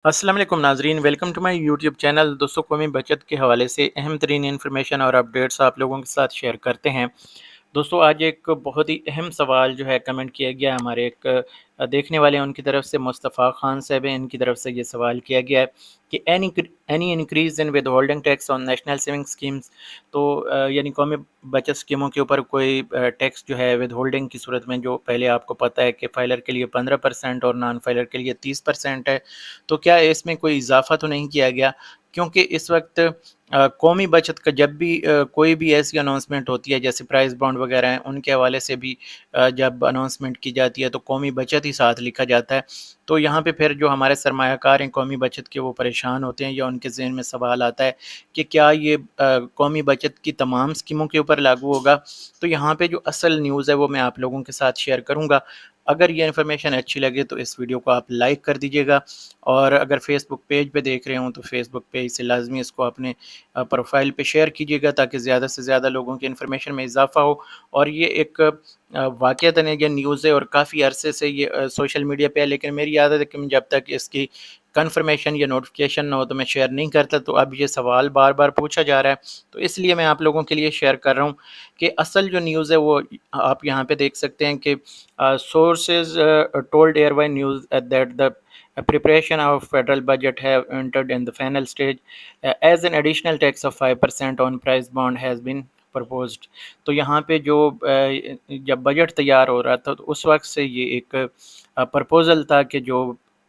अस्सलाम वालेकुम नाजरीन, welcome to my YouTube channel. दोस्तों, कौमी बचत के हवाले से अहम तरीन इन्फॉर्मेशन और अपडेट्स आप लोगों के साथ शेयर करते हैं। दोस्तों, आज एक बहुत ही अहम सवाल जो है कमेंट किया गया, हमारे एक देखने वाले हैं उनकी तरफ से, मुस्तफ़ा खान साहब हैं, इनकी तरफ से ये सवाल किया गया है कि any increase in with holding tax on national saving schemes. तो यानी कौमी बचत स्कीमों के ऊपर कोई टैक्स जो है विद होल्डिंग की सूरत में, जो पहले आपको पता है कि फाइलर के लिए 15% और नॉन फाइलर के लिए 30% है, तो क्या इसमें कोई इजाफा तो नहीं किया गया? क्योंकि इस वक्त कौमी बचत का जब भी कोई भी ऐसी अनाउंसमेंट होती है, जैसे प्राइस बॉन्ड वगैरह हैं, उनके हवाले से भी जब अनाउंसमेंट की जाती है तो कौमी बचत ही साथ लिखा जाता है। तो यहाँ पे फिर जो हमारे सरमायाकार हैं कौमी बचत के, वो परेशान होते हैं, या उनके ज़हन में सवाल आता है कि क्या ये कौमी बचत की तमाम स्कीमों के ऊपर लागू होगा। तो यहाँ पे जो असल न्यूज़ है वो मैं आप लोगों के साथ शेयर करूँगा। अगर ये इन्फॉर्मेशन अच्छी लगे तो इस वीडियो को आप लाइक कर दीजिएगा, और अगर फेसबुक पेज पे देख रहे हों तो फेसबुक पेज से लाजमी इसको अपने प्रोफाइल पे शेयर कीजिएगा, ताकि ज़्यादा से ज़्यादा लोगों की इन्फॉर्मेशन में इजाफा हो। और ये एक वाक़यातन ये न्यूज़ है और काफ़ी अरसे से ये सोशल मीडिया पे है, लेकिन मेरी आदत है कि जब तक इसकी कन्फर्मेशन या नोटिफिकेशन ना हो तो मैं शेयर नहीं करता। तो अब ये सवाल बार बार पूछा जा रहा है, तो इसलिए मैं आप लोगों के लिए शेयर कर रहा हूँ कि असल जो न्यूज़ है वो आप यहाँ पे देख सकते हैं कि sources told Airway News that the preparation of federal budget have entered in the final stage, as an additional tax of 5% on price bond has been proposed। तो यहाँ पे जो जब बजट तैयार हो रहा था तो उस वक्त से ये एक प्रपोज़ल था कि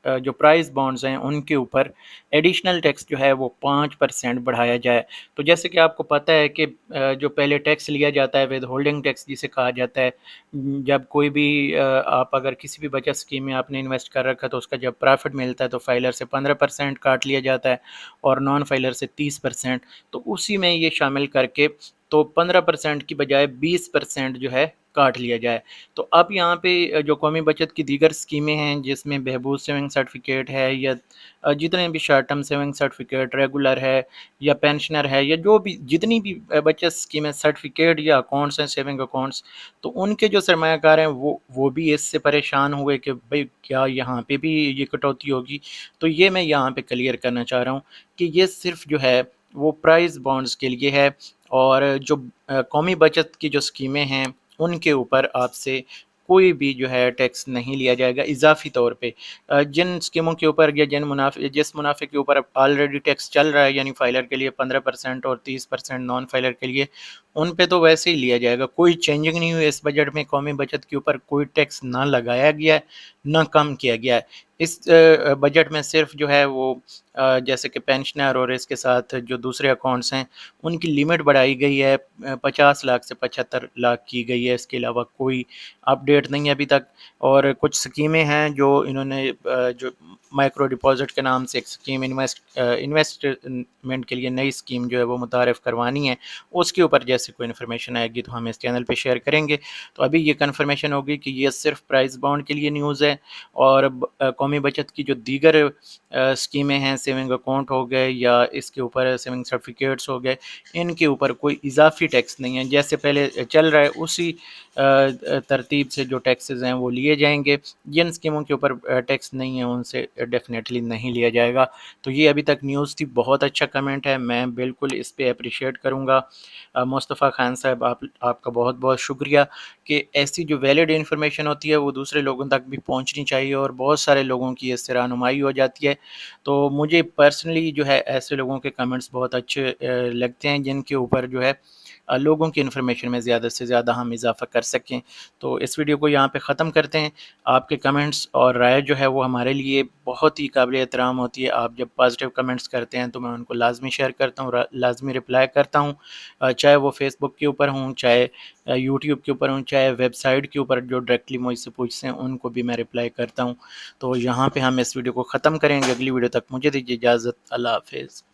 जो प्राइस बॉन्ड्स हैं उनके ऊपर एडिशनल टैक्स जो है वो 5% बढ़ाया जाए। तो जैसे कि आपको पता है कि जो पहले टैक्स लिया जाता है विद होल्डिंग टैक्स जिसे कहा जाता है, जब कोई भी आप अगर किसी भी बचत स्कीम में आपने इन्वेस्ट कर रखा तो उसका जब प्रॉफिट मिलता है तो फाइलर से 15% काट लिया जाता है और नॉन फाइलर से 30%। तो उसी में ये शामिल करके तो 15% की बजाय 20% जो है काट लिया जाए। तो अब यहाँ पे जो कौमी बचत की दीगर स्कीमें हैं, जिसमें बहबूद सेविंग सर्टिफिकेट है, या जितने भी short term saving certificate regular है, या पेंशनर है, या जो भी जितनी भी बचत स्कीमें सर्टिफिकेट या अकाउंट्स हैं सेविंग अकाउंट्स, तो उनके जो सरमायाकार हैं वो भी इससे परेशान हुए कि भाई क्या यहाँ पे भी ये कटौती होगी। तो ये मैं यहाँ पे क्लियर करना चाह रहा हूँ कि ये सिर्फ जो है वो प्राइस बॉन्ड्स के लिए है, और जो कौमी बचत की जो स्कीमें हैं उनके ऊपर आपसे कोई भी जो है टैक्स नहीं लिया जाएगा इजाफी तौर पे। जिन स्कीमों के ऊपर या जिस मुनाफे के ऊपर ऑलरेडी टैक्स चल रहा है, यानी फाइलर के लिए 15% और 30% नॉन फाइलर के लिए, उन पे तो वैसे ही लिया जाएगा। कोई चेंजिंग नहीं हुई इस बजट में, कौमी बचत के ऊपर कोई टैक्स ना लगाया गया है ना कम किया गया है। इस बजट में सिर्फ जो है वो जैसे कि पेंशनर और इसके साथ जो दूसरे अकाउंट्स हैं उनकी लिमिट बढ़ाई गई है, 50 लाख से 75 लाख की गई है। इसके अलावा कोई अपडेट नहीं है अभी तक। और कुछ स्कीमें हैं जो इन्होंने जो माइक्रो डिपॉजिट के नाम से एक स्कीम इन्वेस्टमेंट के लिए नई स्कीम जो है वो मुतारिफ़ करवानी है, उसके ऊपर जैसे कोई इन्फॉर्मेशन आएगी तो हम इस चैनल पे शेयर करेंगे। तो अभी ये कन्फर्मेशन होगी कि ये सिर्फ प्राइस बॉन्ड के लिए न्यूज़ है, और कौमी बचत की जो दीगर स्कीमें हैं, सेविंग अकाउंट हो गए या इसके ऊपर सेविंग सर्टिफिकेट्स हो गए, इनके ऊपर कोई इजाफी टैक्स नहीं है। जैसे पहले चल रहा है उसी तरतीब से जो टैक्सेस हैं वो लिए जाएंगे। जिन स्कीमों के ऊपर टैक्स नहीं है उनसे डेफिनेटली नहीं लिया जाएगा। तो ये अभी तक न्यूज़ थी, बहुत अच्छा कमेंट है, मैं बिल्कुल इस पे अप्रिशिएट करूँगा। मुस्तफ़ा खान साहब, आपका बहुत बहुत शुक्रिया कि ऐसी जो वैलिड इन्फॉर्मेशन होती है वो दूसरे लोगों तक भी पहुंचनी चाहिए, और बहुत सारे लोगों की इससे रहनुमाई हो जाती है। तो मुझे पर्सनली जो है ऐसे लोगों के कमेंट्स बहुत अच्छे लगते हैं जिनके ऊपर जो है लोगों की इन्फॉर्मेशन में ज़्यादा से ज़्यादा हम इजाफ़ा कर सकें। तो इस वीडियो को यहाँ पे ख़त्म करते हैं। आपके कमेंट्स और राय जो है वो हमारे लिए बहुत ही काबिल एहतराम होती है। आप जब पॉजिटिव कमेंट्स करते हैं तो मैं उनको लाजमी शेयर करता हूँ, लाजमी रिप्लाई करता हूँ, चाहे वो फेसबुक के ऊपर हों, चाहे यूट्यूब के ऊपर हों, चाहे वेबसाइट के ऊपर जो डायरेक्टली मुझसे पूछते हैं उनको भी मैं रिप्लाई करता हूँ। तो यहाँ पे हम इस वीडियो को ख़त्म करेंगे। अगली वीडियो तक मुझे दीजिए इजाज़त। अल्लाह हाफ़िज़।